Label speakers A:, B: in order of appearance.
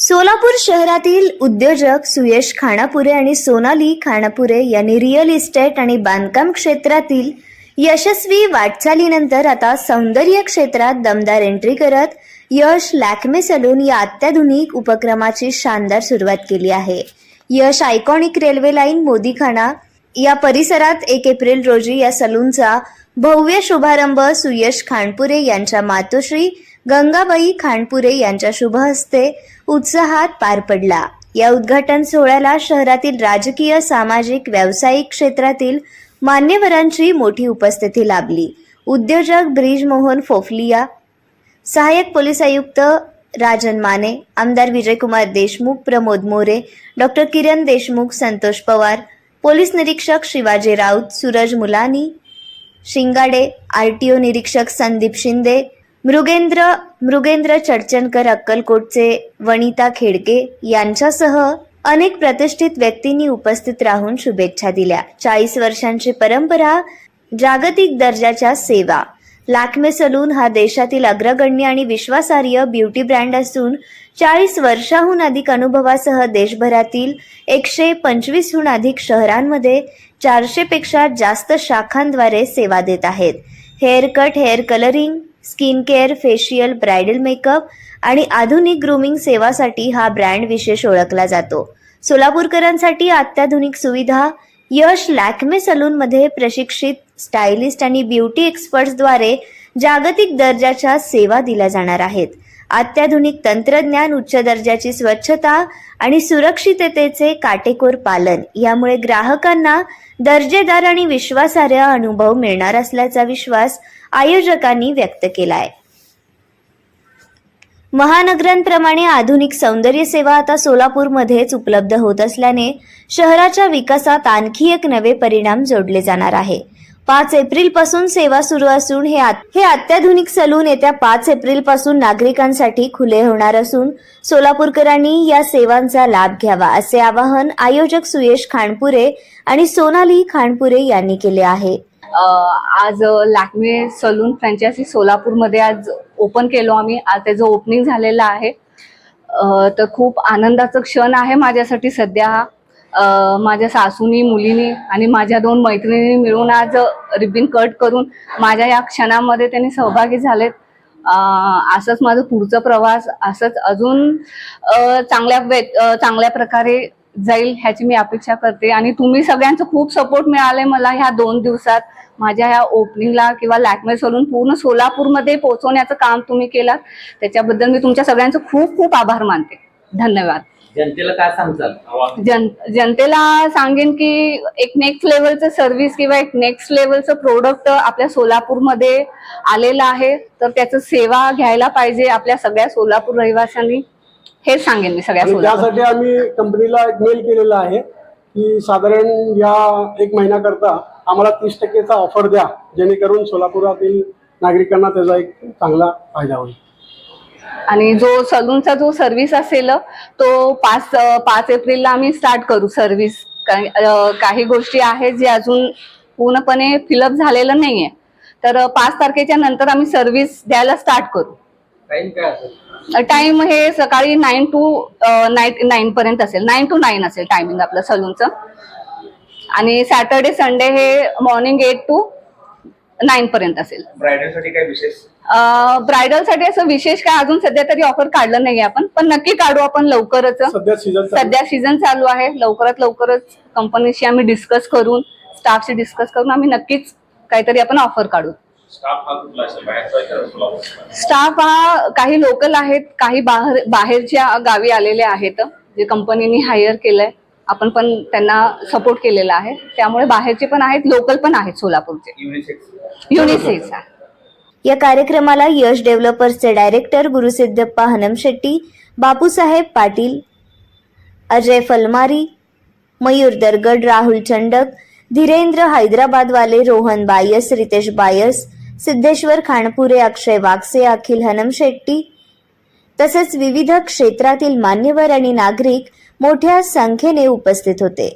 A: सोलापूर शहरातील उद्योजक सुयश खानापुरे आणि सोनाली खानापुरे यांनी रिअल इस्टेट आणि बांधकाम क्षेत्रातील यशस्वी वाटचालीनंतर आता सौंदर्य क्षेत्रात दमदार एंट्री करत यश लॅक्मे सलून या अत्याधुनिक उपक्रमाची शानदार सुरुवात केली आहे. यश आयकॉनिक रेल्वे लाईन मोदीखाना या परिसरात 1 एप्रिल रोजी या सलूनचा भव्य शुभारंभ सुयश खानपुरे यांच्या मातोश्री गंगाबाई खानपुरे यांच्या शुभ हस्ते उत्साहात पार पडला. या उद्घाटन सोहळ्याला शहरातील राजकीय, सामाजिक, व्यावसायिक क्षेत्रातील मान्यवरांची मोठी उपस्थिती लाभली. उद्योजक ब्रिजमोहन फोफलिया, सहाय्यक पोलीस आयुक्त राजन माने, आमदार विजयकुमार देशमुख, प्रमोद मोरे, डॉक्टर किरण देशमुख, संतोष पवार, पोलीस निरीक्षक शिवाजी राऊत, सूरज मुलानी शिंगाडे, आरटीओ निरीक्षक संदीप शिंदे, मृगेंद्र चडचणकर, अक्कलकोटचे वनिता खेडके यांच्यासह अनेक प्रतिष्ठित व्यक्तींनी उपस्थित राहून शुभेच्छा दिल्या. 40 वर्षांची परंपरा, जागतिक दर्जाच्या सेवा. लॅक्मे सलून हा देशातील अग्रगण्य आणि विश्वासार्ह ब्युटी ब्रँड असून 40 वर्षाहून अधिक अनुभवासह देशभरातील 125हून अधिक शहरांमध्ये 400 पेक्षा जास्त शाखांद्वारे सेवा देत आहेत. Hair cut, hair colouring, skin care, facial, bridal makeup आणि आधुनिक ग्रूमिंग सेवासाठी हा ब्रँड विशेष ओळखला जातो. सोलापूरकरांसाठी अत्याधुनिक सुविधा. यश लॅक्मे सलूनमध्ये प्रशिक्षित स्टायलिस्ट आणि ब्युटी एक्सपर्ट्सद्वारे जागतिक दर्जाच्या सेवा दिल्या जाणार आहेत. अत्याधुनिक तंत्रज्ञान, उच्च दर्जाची स्वच्छता आणि सुरक्षिततेचे काटेकोर पालन यामुळे ग्राहकांना दर्जेदार आणि विश्वासार्ह अनुभव मिळणार असल्याचा विश्वास आयोजकांनी व्यक्त केलाय. महानगरांप्रमाणे आधुनिक सौंदर्य सेवा आता सोलापूरमध्येच उपलब्ध होत असल्याने शहराच्या विकासात आणखी एक नवे परिणाम जोडले जाणार आहे. 5 एप्रिल पासून सेवा सुरू असून हे अत्याधुनिक सलून येत्या 5 एप्रिल पासून नागरिकांसाठी खुले होणार असून सोलापूरकरांनी या सेवांचा लाभ घ्यावा असे आवाहन आयोजक सुयश खानपुरे आणि सोनाली खानपुरे यांनी केले आहे.
B: आज लॅक्मे सलून फ्रँचायझी सोलापूरमध्ये आज ओपन केलो आम्ही. आज त्याचं ओपनिंग झालेलं आहे. तर खूप आनंदाचा क्षण आहे माझ्यासाठी सध्या. माझ्या सासूनी, मुलीनी आणि माझ्या 2 मैत्रिणी मिळून आज रिबिन कट करून माझ्या या क्षणामध्ये त्यांनी सहभागी झालेत. असंच माझं पुढचं प्रवास असंच अजून चांगल्या प्रकारे जाईल ह्याची मी अपेक्षा करते. आणि तुम्ही सगळ्यांचं खूप सपोर्ट मिळाले मला ह्या 2 दिवसात. माझ्या ह्या ओपनिंगला किंवा लॅक्मे सलून पूर्ण सोलापूरमध्ये पोहोचवण्याचं काम तुम्ही केलात, त्याच्याबद्दल मी तुमच्या सगळ्यांचं खूप खूप आभार मानते. धन्यवाद.
C: जनतेला काय सांगताल?
B: जनतेला सांगेन की एक नेक्स्ट लेवलचं सर्व्हिस किंवा एक नेक्स्ट लेवलचं प्रोडक्ट आपल्या सोलापूरमध्ये आलेलं आहे, तर त्याचं सेवा घ्यायला पाहिजे आपल्या सगळ्या सोलापूर रहिवाशांनी. हेच सांगेन मी सगळ्या.
D: त्यासाठी आम्ही कंपनीला एक मेल केलेला आहे की साधारण या 1 महिन्याकरता आम्हाला 30% ऑफर द्या, जेणेकरून सोलापुरातील नागरिकांना त्याचा एक चांगला फायदा होईल.
B: आणि जो सलूनचा जो सर्व्हिस असेल तो 5 एप्रिलला आम्ही स्टार्ट करू सर्व्हिस. काही गोष्टी आहेत जे अजून पूर्णपणे फिलअप झालेलं नाहीये, तर 5 तारखेच्या नंतर आम्ही सर्व्हिस द्यायला स्टार्ट करू.
C: टाइम काय असेल?
B: टाइम हे सकाळी 9 to 9 पर्यंत असेल. 9 to 9 असेल टायमिंग आपलं सलूनचं. आणि सॅटर्डे संडे हे मॉर्निंग 8 to 9 पर्यंत असेल.
C: ब्रायडलसाठी काय विशेष?
B: ब्रायडलसाठी असं विशेष काय अजून सध्या तरी ऑफर काढलं नाहीये आपण, पण नक्की काढू आपण लवकरच. सध्या सीझन चालू आहे. लवकरच कंपनीशी आम्ही डिस्कस करून, स्टाफशी डिस्कस करून आम्ही नक्कीच काहीतरी आपण ऑफर काढू. स्टाफ हा काही लोकल आहेत, काही बाहेरच्या गावी आलेले आहेत जे कंपनीने हायर केलंय. आपण पण त्यांना सपोर्ट केलेला आहे, त्यामुळे बाहेरचे पण आहेत, लोकल पण आहेत सोलापूरचे. युनिसेक्स.
A: या कार्यक्रमाला यश डेव्हलपर्सचे डायरेक्टर गुरुसिद्धप्पा हनमशेट्टी, बापूसाहेब पाटील, अजय फलमारी, मयूर दरगड, राहुल चंडक, धीरेंद्र हैदराबादवाले, रोहन बायस, रितेश बायस, सिद्धेश्वर खानपुरे, अक्षय वागसे, अखिल हनमशेट्टी तसेच विविध क्षेत्रातील मान्यवर आणि नागरिक मोठ्या संख्येने उपस्थित होते.